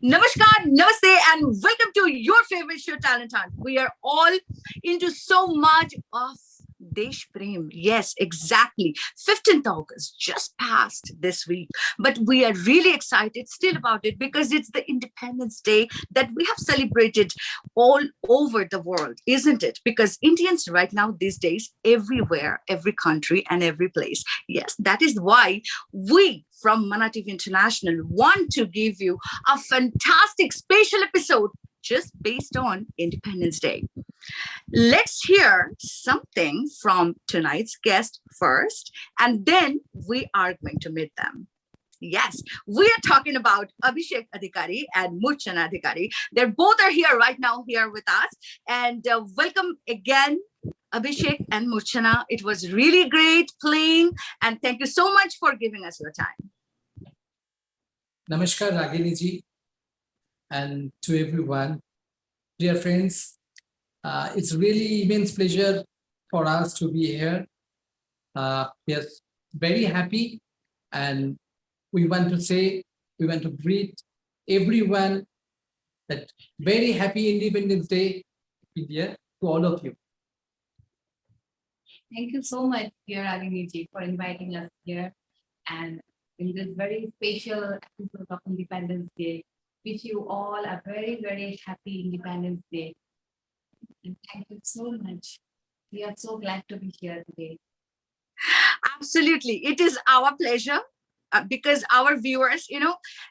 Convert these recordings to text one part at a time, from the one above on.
Namaskar, namaste, and welcome to your favorite show, Talent Hunt. We are all into so much of Desh Prem. Yes, exactly. 15th August just passed this week. But we are really excited still about it because it's the Independence Day that we have celebrated all over the world, isn't it? Because Indians right now, these days, everywhere, every country, and every place. Yes, that is why we from Manatv International want to give you a fantastic special episode just based on Independence Day. Let's hear something from tonight's guest first, and then we are going to meet them. Yes, we are talking about Abhishek Adhikary and Murchana Adhikary. They're both are here right now here with us. And welcome again, Abhishek and Murchana. It was really great playing, and thank you so much for giving us your time. Namaskar, Ragini ji, and to everyone. Dear friends, it's really immense pleasure for us to be here. We are very happy, and we want to greet everyone that very happy Independence Day, India, to all of you. Thank you so much, dear Ragini, for inviting us here. And in this very special episode of Independence Day, wish you all a very, very happy Independence Day. And thank you so much. We are so glad to be here today. Absolutely. It is our pleasure. Because our viewers,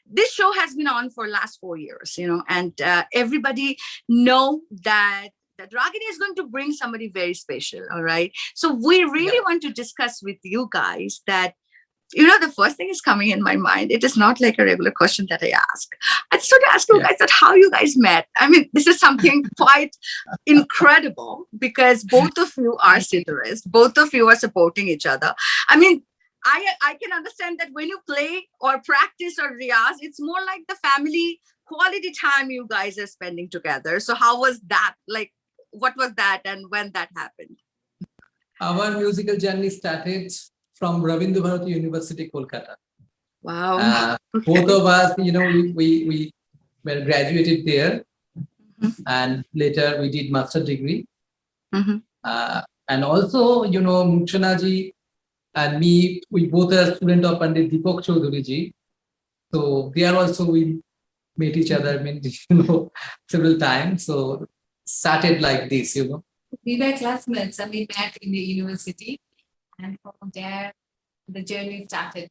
this show has been on for last 4 years, and everybody know that Ragini is going to bring somebody very special. All right. So we really want to discuss with you guys that, the first thing is coming in my mind. It is not like a regular question that I ask. I just want to ask you guys that how you guys met. I mean, this is something quite incredible because both of you are sitarists. Both of you are supporting each other. I mean, I can understand that when you play or practice or riyaz, it's more like the family quality time you guys are spending together. So how was that? Like, what was that and when that happened? Our musical journey started from Ravindra Bharati University, Kolkata. Wow. Both of us, we were graduated there, and later we did master degree. And also, Murchana ji and me, we both are student of Pandit Deepak Chaudhary ji. So there also we met each other, several times. So started like this, We were classmates and we met in the university. And from there, the journey started.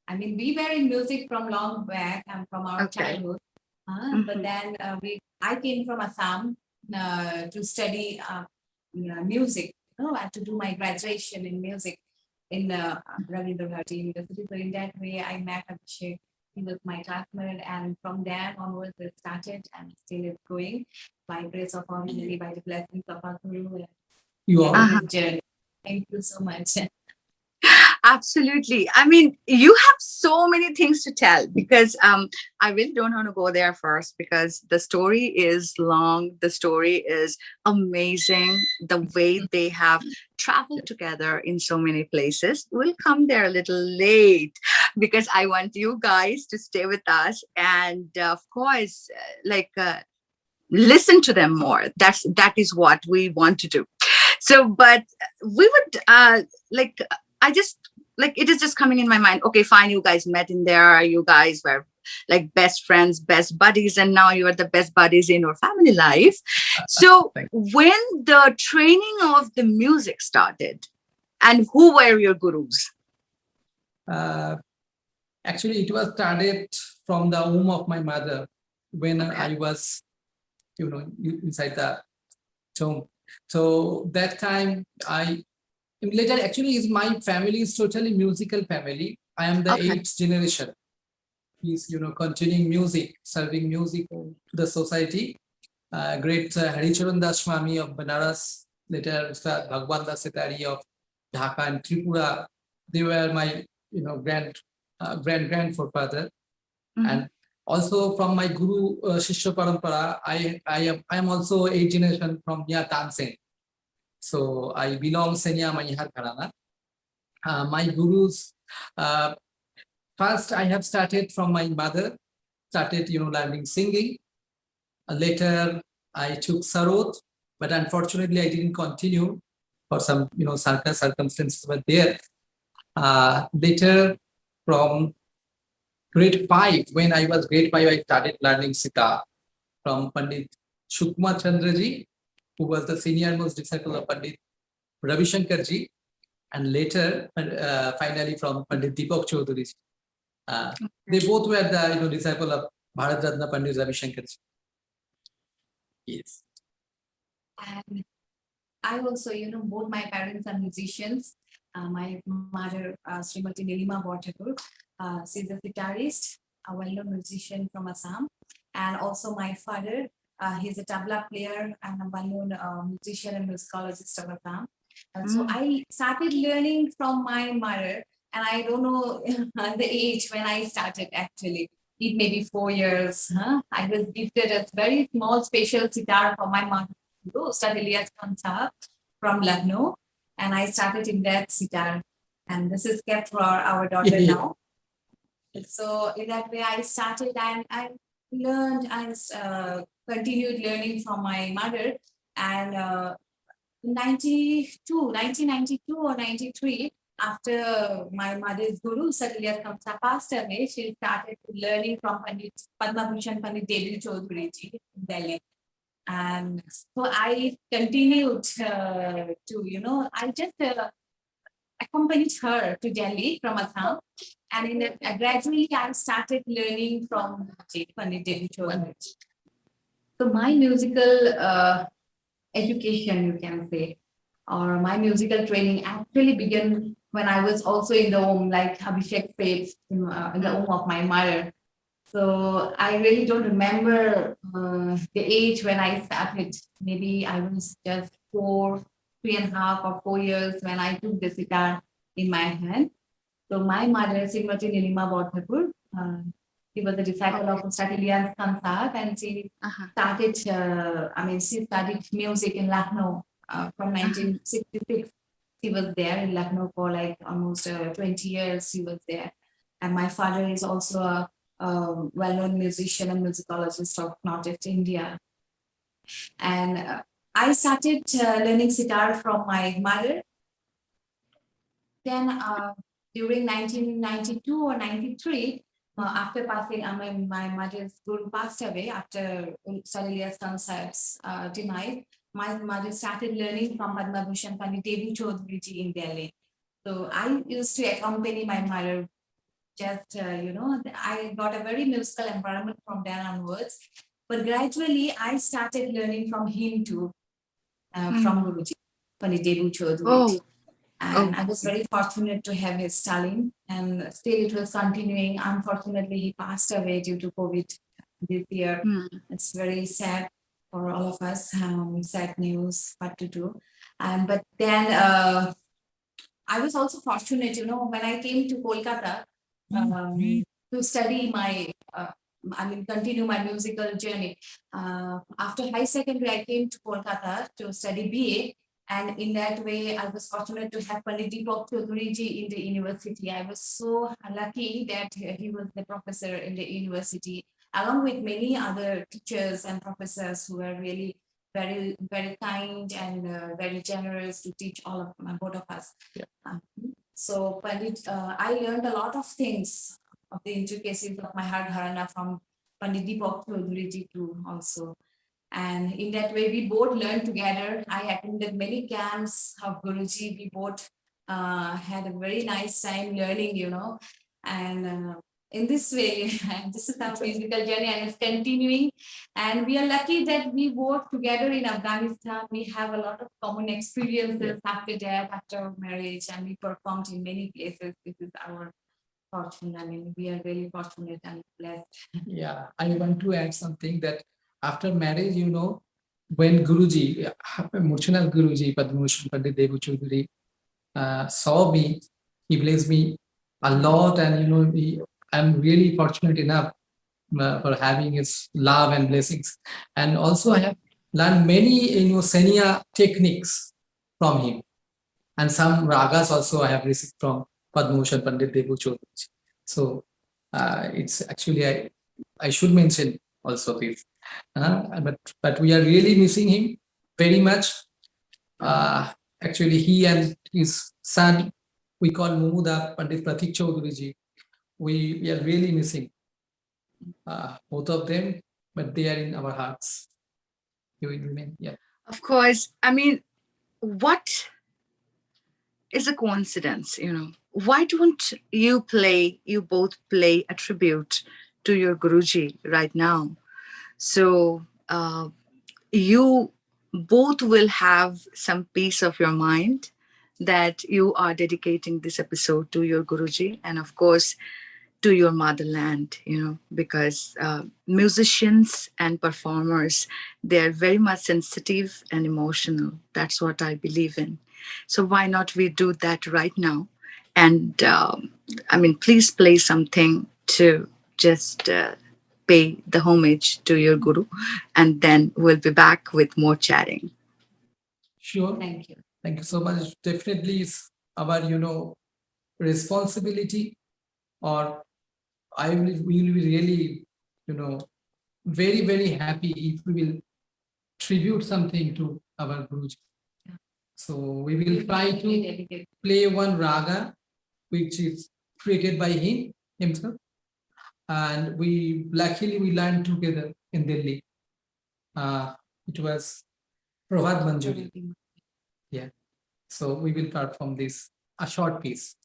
I mean, we were in music from long back and from our childhood. But then I came from Assam to study music, and to do my graduation in music in Ravindra Bharati University. So in that way, I met Abhishek. He was my classmate, and from there onwards, it started and still is going by grace of Almighty, by the blessings of our Guru. You are. Journey. Thank you so much. Absolutely. I mean, you have so many things to tell because I really don't want to go there first because the story is long. The story is amazing. The way they have traveled together in so many places. We'll come there a little late because I want you guys to stay with us and, of course, listen to them more. That is what we want to do. So, but we would it is just coming in my mind. Okay, fine. You guys met in there. You guys were like best friends, best buddies, and now you are the best buddies in your family life. So when the training of the music started, and who were your gurus? Actually, it was started from the womb of my mother when I was, inside the tomb. So that time later actually is my family is totally musical family. I am the 8th generation. He's continuing music, serving music to the society. Great Haricharan Das Swami of Banaras, later Bhagwan Das Setari of Dhaka and Tripura. They were my grand forefather. And also from my guru Shishya Parampara, I am also 8th generation from Nya Tansen. So I belong Senya Mahar Karana. My gurus, first I have started from my mother, learning singing. Later I took Sarot, but unfortunately I didn't continue for some, circumstances were there. Later, from grade 5, when I was grade 5, I started learning sitar from Pandit Shukma Chandraji, who was the senior most disciple of Pandit Ravi Shankar ji, and later, finally, from Pandit Deepak Chaudhary. They both were the disciple of Bharat Ratna Pandit Ravi Shankar ji. Yes. And I also, both my parents are musicians. My mother, Srimati Nilima Bhattakur, she's a guitarist, a well-known musician from Assam. And also my father, he's a tabla player and a well-known musician and musicologist of Assam. So I started learning from my mother, and I don't know the age when I started actually. It may be 4 years. I was gifted a very small special sitar from my mother, Ustad Ilyas Khan Sahab from Lucknow, and I started in that sitar. And this is kept for our daughter now. So in that way, I started and I learned and continued learning from my mother. And 1992 or 93, after my mother's guru, Satya Kamsa, passed away, she started learning from Pandit Padma Bhushan Pandit Devi Chaudhary ji in Delhi. And so I continued to, I just accompanied her to Delhi from Assam. And in that, gradually I started learning from Pandit Devi Chaudhary. So my musical education, you can say, or my musical training actually began when I was also in the home, like Abhishek said, in the home of my mother. So I really don't remember the age when I started. Maybe I was just 3.5 or 4 years when I took the sitar in my hand. So my mother, Srimati Nilima Bhattakur, she was a disciple of Ustad Ilyas Khan Sahab, and she started, she studied music in Lucknow from 1966. She was there in Lucknow for like almost 20 years. She was there. And my father is also a well-known musician and musicologist of Northeast India. And I started learning sitar from my mother. Then during 1992 or 93, after passing, my mother's guru passed away after Ustad Ilyas Khan Sahib's demise. My mother started learning from Padma Bhushan Pandit Devi Chaudhary ji in Delhi. So I used to accompany my mother. Just, I got a very musical environment from there onwards. But gradually, I started learning from him too, from Guruji, Pandit Devi Chaudhary ji. And I was very fortunate to have his talent, and still it was continuing. Unfortunately, he passed away due to COVID this year. It's very sad for all of us, sad news, what to do. But then I was also fortunate, when I came to Kolkata to study continue my musical journey. After high secondary, I came to Kolkata to study BA. And in that way, I was fortunate to have Pandit Deepak Chaudhary ji in the university. I was so lucky that he was the professor in the university, along with many other teachers and professors who were really very, very kind and very generous to teach both of us. So Pandit, I learned a lot of things of the intricacies of my heart dharana from Pandit Deepak Chaudhary ji too also. And in that way, we both learned together. I attended many camps of Guruji. We both had a very nice time learning, And in this way, this is our musical journey, and it's continuing. And we are lucky that we work together in Afghanistan. We have a lot of common experiences after that, after marriage, and we performed in many places. This is our fortune. I mean, we are really fortunate and blessed. Yeah, I want to add something that after marriage, when Guruji, Murchana Guruji, Padma Bhushan Pandit Devi Chaudhary, saw me, he blessed me a lot, and I'm really fortunate enough for having his love and blessings. And also I have learned many, Senia techniques from him. And some ragas also I have received from Padma Bhushan Pandit Devi Chaudhary. So it's actually, I should mention also this. But we are really missing him very much. Actually, he and his son, we call Mumuda Pandit Pratik Chaudhary ji. We are really missing both of them, but they are in our hearts. They will remain. Yeah. Of course. I mean, what is a coincidence, Why don't you both play a tribute to your Guruji right now? So you both will have some peace of your mind that you are dedicating this episode to your Guruji and, of course, to your motherland, because musicians and performers, they're very much sensitive and emotional. That's what I believe in. So why not we do that right now? And please play something to just pay the homage to your guru, and then we'll be back with more chatting. Sure. Thank you. Thank you so much. Definitely, it's our responsibility, or we will be really, very, very happy if we will tribute something to our Guruji. So we will try to play one raga, which is created by himself. And luckily we learned together in Delhi. It was Prabhat Manjuri. Yeah. So we will perform this, a short piece.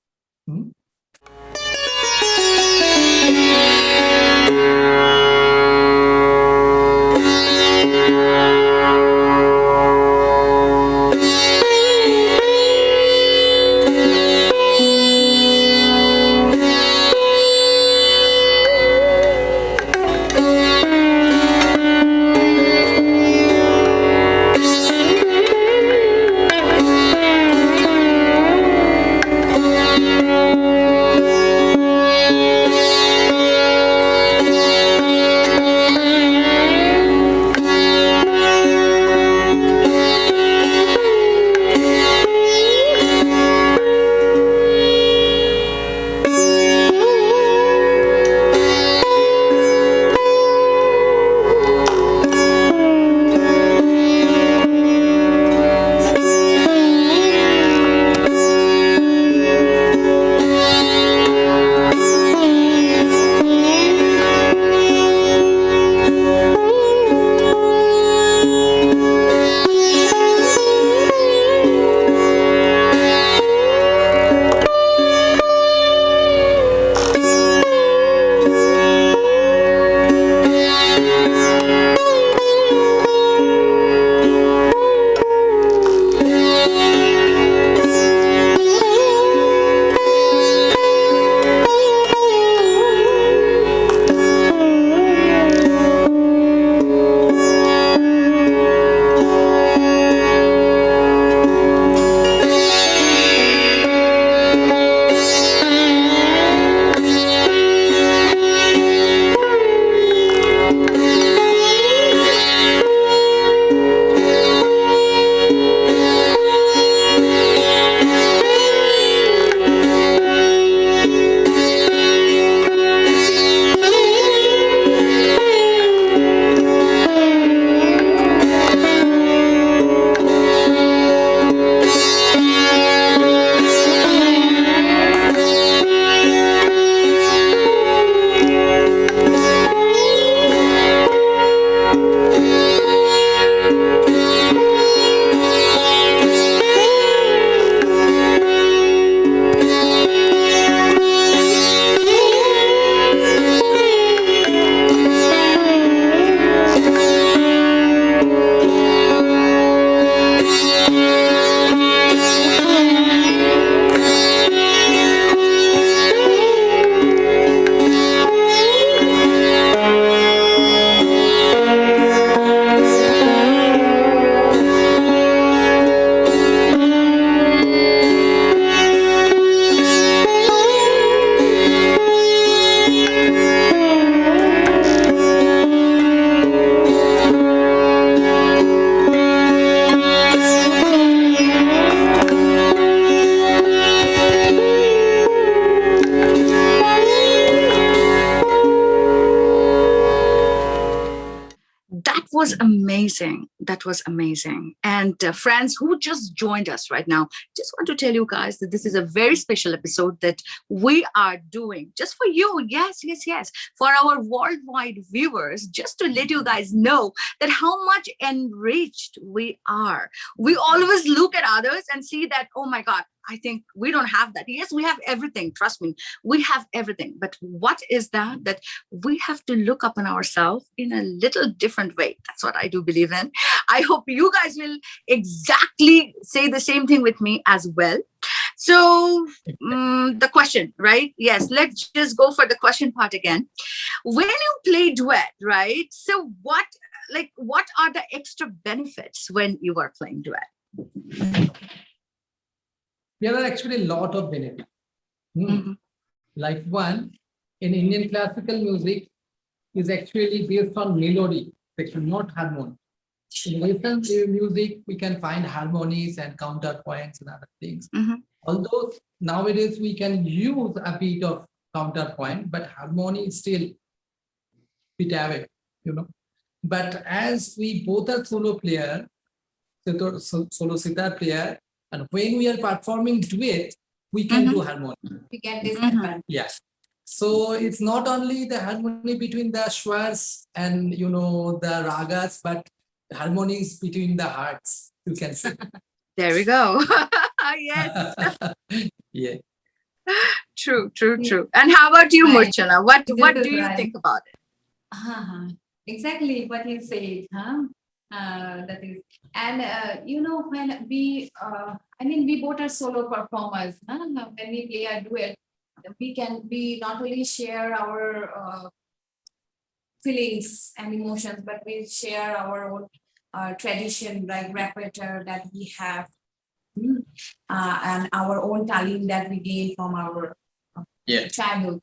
amazing. That was amazing. And friends who just joined us right now, just want to tell you guys that this is a very special episode that we are doing just for you. Yes, yes, yes. For our worldwide viewers, just to let you guys know that how much enriched we are. We always look at others and see that, oh my God, I think we don't have that. Yes, we have everything. Trust me, we have everything. But what is that? That we have to look upon ourselves in a little different way. That's what I do believe in. I hope you guys will exactly say the same thing with me as well. So the question, right? Yes, let's just go for the question part again. When you play duet, right? So what are the extra benefits when you are playing duet? There are actually a lot of benefits. Like one, in Indian classical music is actually based on melody, not harmony. In Western music, we can find harmonies and counterpoints and other things. Although nowadays we can use a bit of counterpoint, but harmony is still bit away, But as we both are solo player, solo sitar player, and when we are performing duet, we can do harmony. We get this advantage. Yes. So it's not only the harmony between the swars and the ragas, but harmonies between the hearts. You can say. There we go. Yes. Yeah. True. And how about you, Right. Murchana? What do Right. you think about it? Exactly what you said, huh? That is, and when we, we both are solo performers. Huh? When we play a duet, we not only share our feelings and emotions, but we share our own tradition, like repertoire that we have, and our own talent that we gain from our childhood.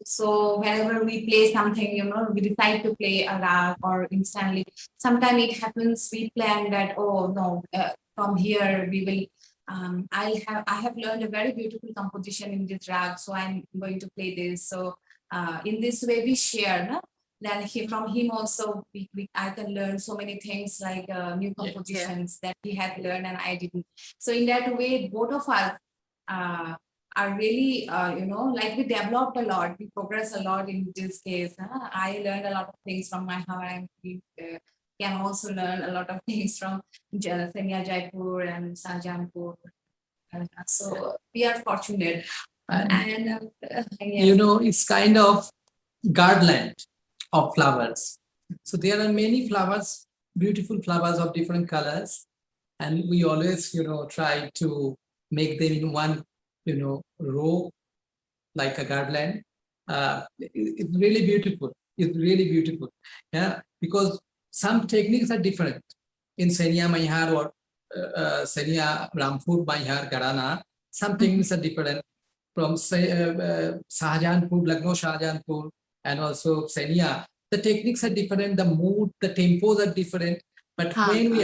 So whenever we play something, we decide to play a rag or instantly. Sometimes it happens we plan that, oh no, from here we will. I have learned a very beautiful composition in this rag, so I'm going to play this. So in this way we share. No? Then from him also I can learn so many things like new compositions that he has learned and I didn't. So in that way, both of us are really, like we developed a lot, we progress a lot in this case. I learned a lot of things from my heart, and we can also learn a lot of things from Senia Jaipur and Sajanpur. So we are fortunate. And it's kind of garland of flowers. So there are many flowers, beautiful flowers of different colors, and we always, try to make them in one row, like a garland. It's really beautiful. It's really beautiful. Yeah, because some techniques are different in Senia Maihar or Senia Rampur Maihar Garana. Some techniques are different from Shahjahanpur, Lucknow Shahjahanpur, and also Senia. The techniques are different. The mood, the tempos are different. But when we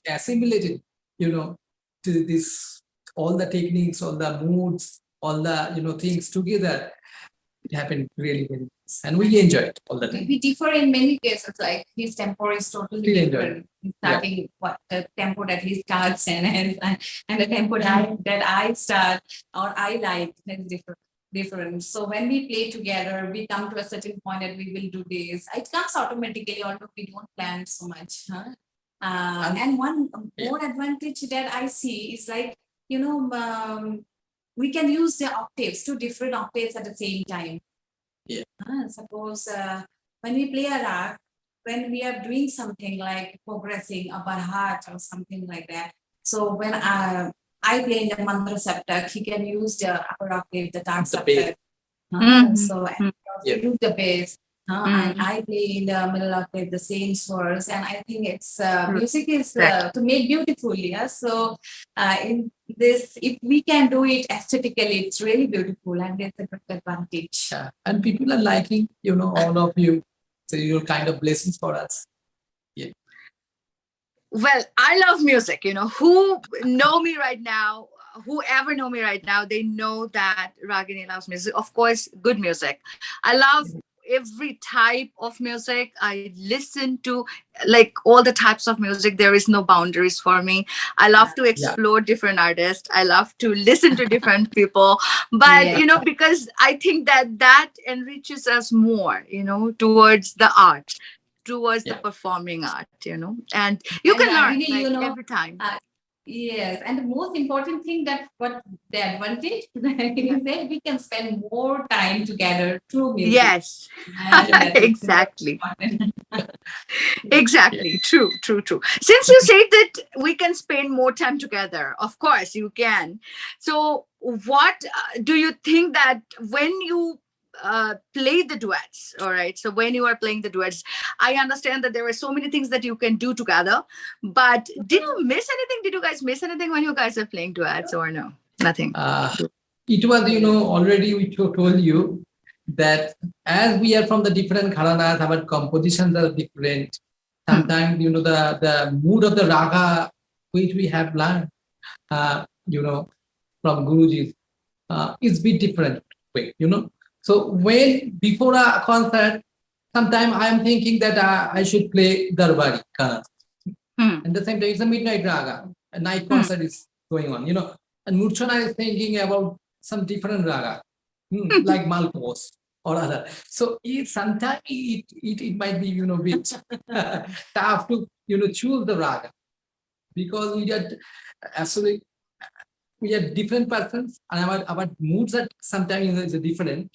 assimilated, to this, all the techniques, all the moods, all the things together, it happened really, really nice. And we enjoy it all the time. We differ in many cases, like his tempo is totally different. Starting what the tempo that he starts and the tempo that I start or I like is different. So when we play together, we come to a certain point that we will do this. It comes automatically, although we don't plan so much. Huh? And one more advantage that I see is like, we can use the octaves, 2 different octaves at the same time. Yeah. Suppose when we play a rag, when we are doing something like progressing a barhat or something like that. So when I play in the mantra saptak, he can use the upper octave, the third saptak. So and also use the bass. And I play in the middle octave the same swords, and I think it's music is to make beautifully. Yeah? So in this, if we can do it aesthetically, it's really beautiful, and it's a good advantage. Yeah. And people are liking, all of you. So you're kind of blessings for us. Yeah. Well, I love music. Who know me right now, whoever know me right now, they know that Ragini loves music. Of course, good music. I love every type of music. I listen to like all the types of music. There is no boundaries for me. I love to Yeah. explore different artists. I love to listen to different people. But Yeah. because I think that enriches us more, towards the art, towards the Yeah. performing art, and you And can learn Ragini, like every time. yes, and the most important thing that what the advantage is that we can spend more time together through music. Yes. And that is Exactly. important. Yeah. Exactly. True, true, true. Since you said that we can spend more time together, of course you can. So, what do you think that when you play the duets, all right? So, when you are playing the duets, I understand that there are so many things that you can do together, but did you miss anything? Did you guys miss anything when you guys are playing duets or no? Nothing. It was, already we told you that as we are from the different gharanas, our compositions are different. Sometimes, the mood of the raga which we have learned, from Guruji is bit different way. So when before a concert, sometimes I am thinking that I should play Darbari Kana. Hmm. And the same time, it's a midnight raga. A night Hmm. concert is going on, And Murchana is thinking about some different raga, like Malpos or other. So sometimes it might be, bit tough to, choose the raga because we are different persons and our moods are sometimes is different.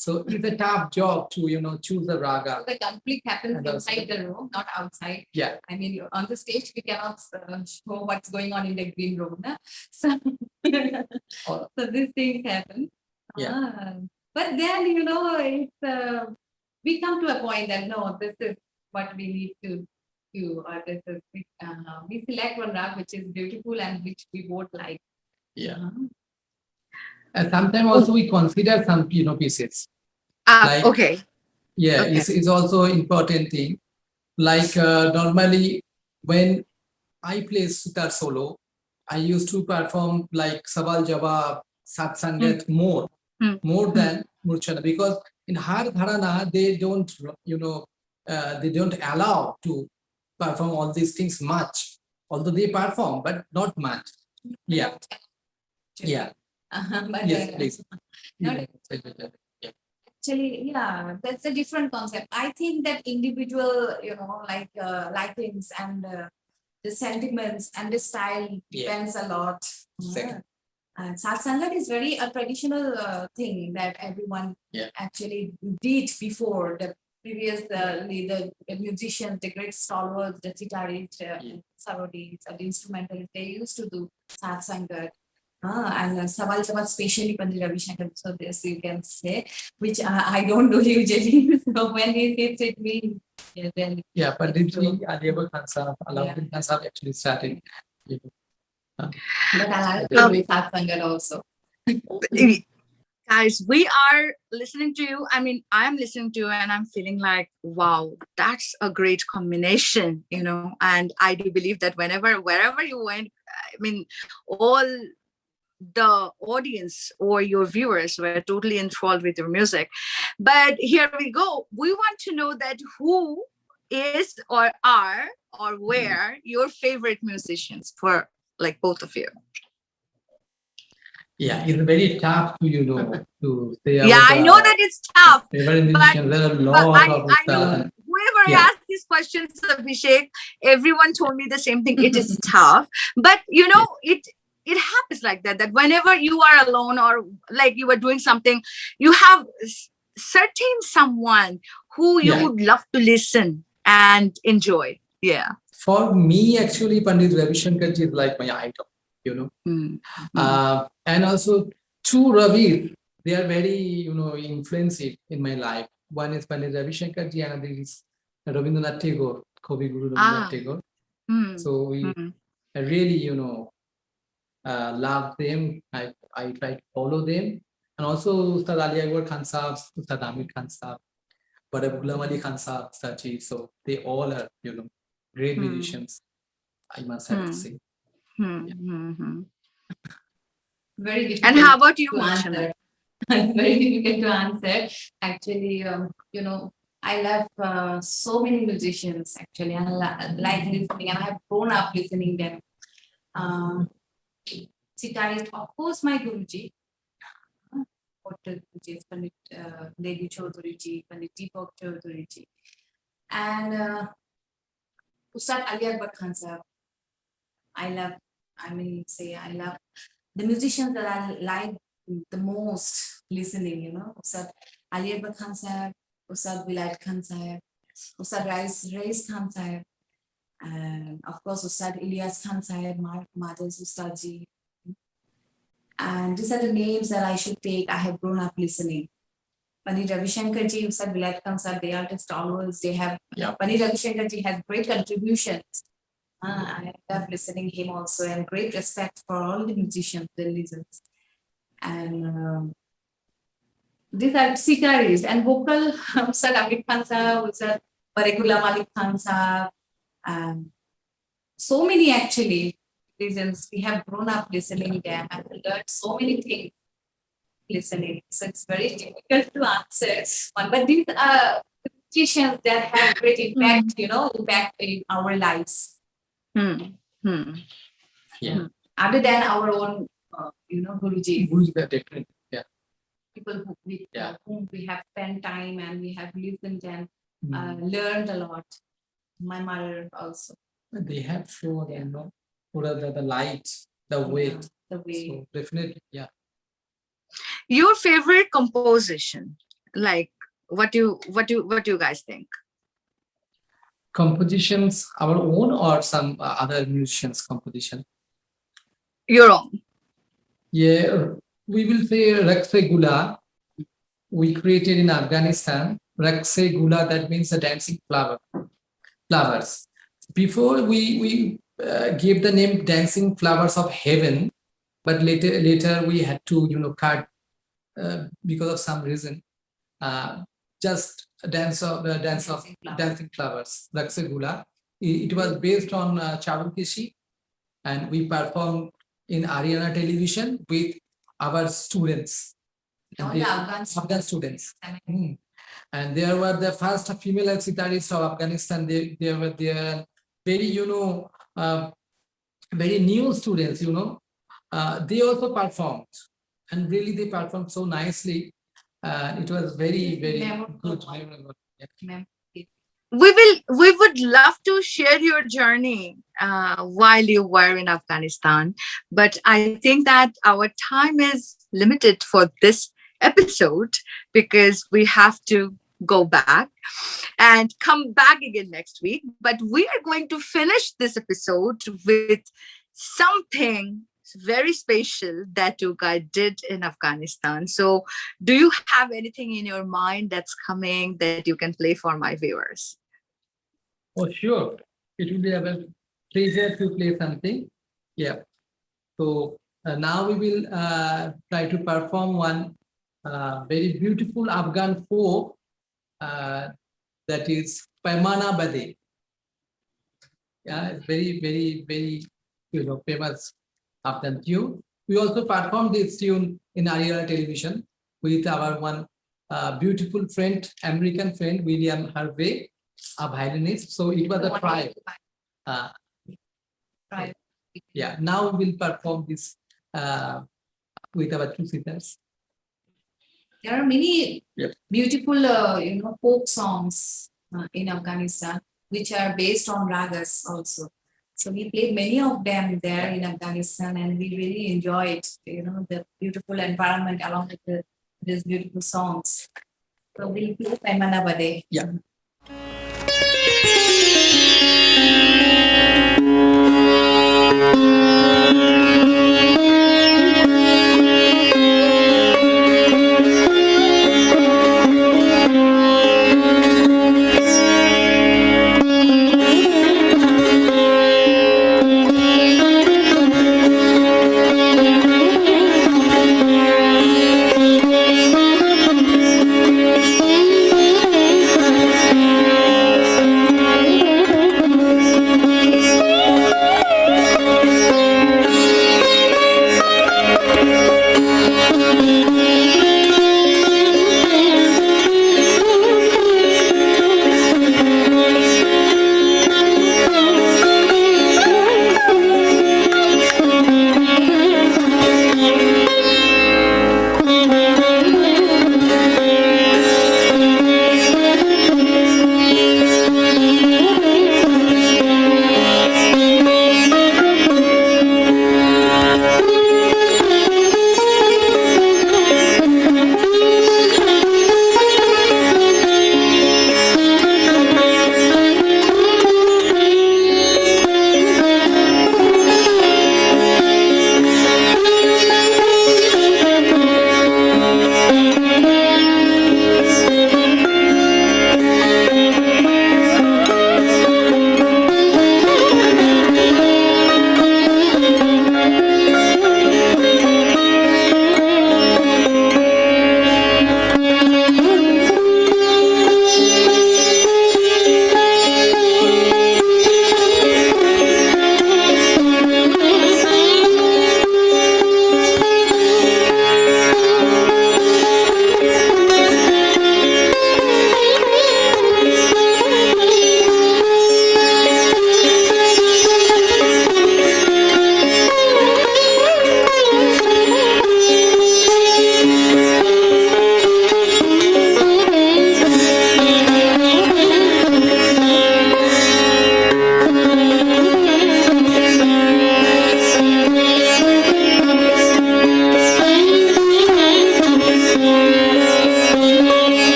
So it's a tough job to, choose the raga. The conflict happens And also- inside the room, not outside. Yeah. I mean, on the stage, we cannot show what's going on in the green room. Na? So, so these things happen. Yeah. But then, it's we come to a point that no, this is what we need to do, or this is we select one rag which is beautiful and which we both like. Yeah. And sometimes also we consider some, pieces. Like, Okay. yeah, Okay. it's also important thing. Like normally when I play sitar solo, I used to perform like Saval Jawab, Sat Sangat more than Murchana because in Har Dharana they don't, they don't allow to perform all these things much. Although they perform, but not much. Yeah. Yeah. But, Yes, please. not Yeah. actually, yeah, that's a different concept. I think that individual, likings and the sentiments and the style depends a lot. Second. And Satsangat is very a traditional thing that everyone actually did before the previous the musicians, the great stalwarts, the guitarists, sarodis, the instrumentalists, they used to do Satsangat. And Saval Jawab specially Pandit Ravi Shankar, so this you can say, which I don't do usually. So when he says it means, then Yeah, Pandit Ji, Aliabad Khan Sahab, Alauddin Khan Sahab actually started. but I like to do Satsangat also. Guys, we are listening to you. I mean, I'm listening to you and I'm feeling like, wow, that's a great combination, and I do believe that wherever you went, I mean, all the audience or your viewers were totally enthralled with your music. But here we go. We want to know that who is or are or were your favorite musicians for like both of you. Yeah, it's very tough to, to say Yeah, about I know that it's tough. favorite musician. There are a But lot of I know whoever I asked these questions, Abhishek, everyone told me the same thing. It is tough. But it happens like that, that whenever you are alone or like you are doing something, you have certain someone who you would love to listen and enjoy. Yeah. For me, actually, Pandit Ravi Shankar ji is like my idol, and also two Ravi, they are very, influential in my life. One is Pandit Ravi Shankar ji, another is Rabindranath Tagore, Kavi Guru Rabindranath Tagore. So I really, love them. I try to follow them. And also Ustad Ali Akbar Khan Sahab, Ustad Amir Khan Sahab, but Ghulam Ali Khan Sahab, Sachi. So they all are, great musicians, I must have to say. Very difficult. And how about you, to Murchana? answer. It's very difficult to answer. Actually, I love so many musicians. Actually, I like listening, and I have grown up listening them. Um, Sitarist, of course, my Guruji, Hotel Guruji, Pandit Lady Chaudhary ji, Pandit Deepak Chaudhary ji, and Ustad Ali Akbar Khan sahab. I love, I love the musicians that I like the most listening, Ustad Ali Akbar Khan sahab, Ustad Vilayat Khan sahab, Ustad Rais Khan sahab, and of course Ustad Ilyas Khan sahab, Madha's Ustad ji. And these are the names that I should take. I have grown up listening. Pandit Ravi Shankar ji, Ustad Vilayat Khan sahab, they are the stalwarts. They have, Pandit Ravi Shankar ji has great contributions. I love listening him also, and great respect for all the musicians, the listens. And these are sitaris and vocal. Ustad Amir Khan sahab, Ustad Barekullah Malik Khan sahab, and so many actually reasons we have grown up listening them and learned so many things listening. So it's very difficult to answer one, but these are musicians that have great impact, impact in our lives. Yeah. Other than our own, Guruji. Guruji are different. Yeah. People whom we have spent time and we have listened and learned a lot. My mother also. They have shown, what are the light, the way. The way. So definitely, yeah. Your favorite composition, like what do you guys think? Compositions, our own or some other musicians' composition? Your own. Yeah, we will say Rakse Gula. We created in Afghanistan. Rakse Gula, that means a dancing flowers. Before we gave the name Dancing Flowers of Heaven, but later we had to cut because of some reason. Just dance of dancing flowers, Rakse Gula. It was based on Charukishi, and we performed in Ariana television with our students. Afghan students. And there were the first female sitarists of Afghanistan. They were there, very very new students. They also performed, and really they performed so nicely. It was very good. We would love to share your journey while you were in Afghanistan, but I think that our time is limited for this episode because we have to go back and come back again next week. But we are going to finish this episode with something very special that you guys did in Afghanistan. So do you have anything in your mind that's coming that you can play for my viewers? Oh, sure. It will be a pleasure to play something. Yeah. So now we will try to perform one very beautiful Afghan folk that is Paimana Bade. Yeah, it's very famous Afghan tune. We also performed this tune in Ariana television with our one beautiful friend, American friend, William Harvey, a violinist. So it was a trial. Yeah, now we will perform this with our two singers. There are many beautiful, folk songs in Afghanistan, which are based on ragas also. So we played many of them there in Afghanistan, and we really enjoyed, the beautiful environment along with these beautiful songs. So we'll play Paimana Bade. Yeah.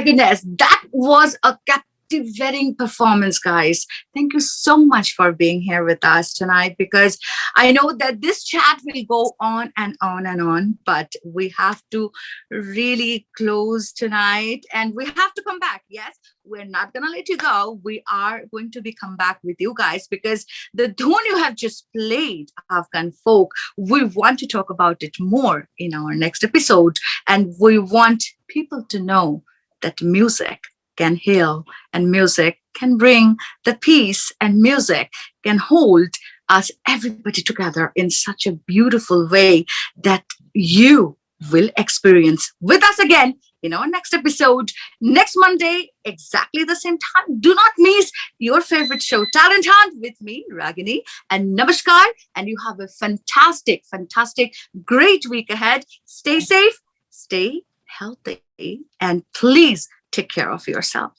goodness, that was a captivating performance, guys. Thank you so much for being here with us tonight, because I know that this chat will go on and on and on, but we have to really close tonight and we have to come back. Yes, we're not going to let you go. We are going to be come back with you guys, because the tune you have just played, Afghan folk, we want to talk about it more in our next episode. And we want people to know that music can heal and music can bring the peace and music can hold us everybody together in such a beautiful way that you will experience with us again in our next episode next Monday, exactly the same time. Do not miss your favorite show, Talent Hunt, with me, Ragini, and Namaskar. And you have a fantastic, fantastic, great week ahead. Stay safe, stay healthy, and please take care of yourself.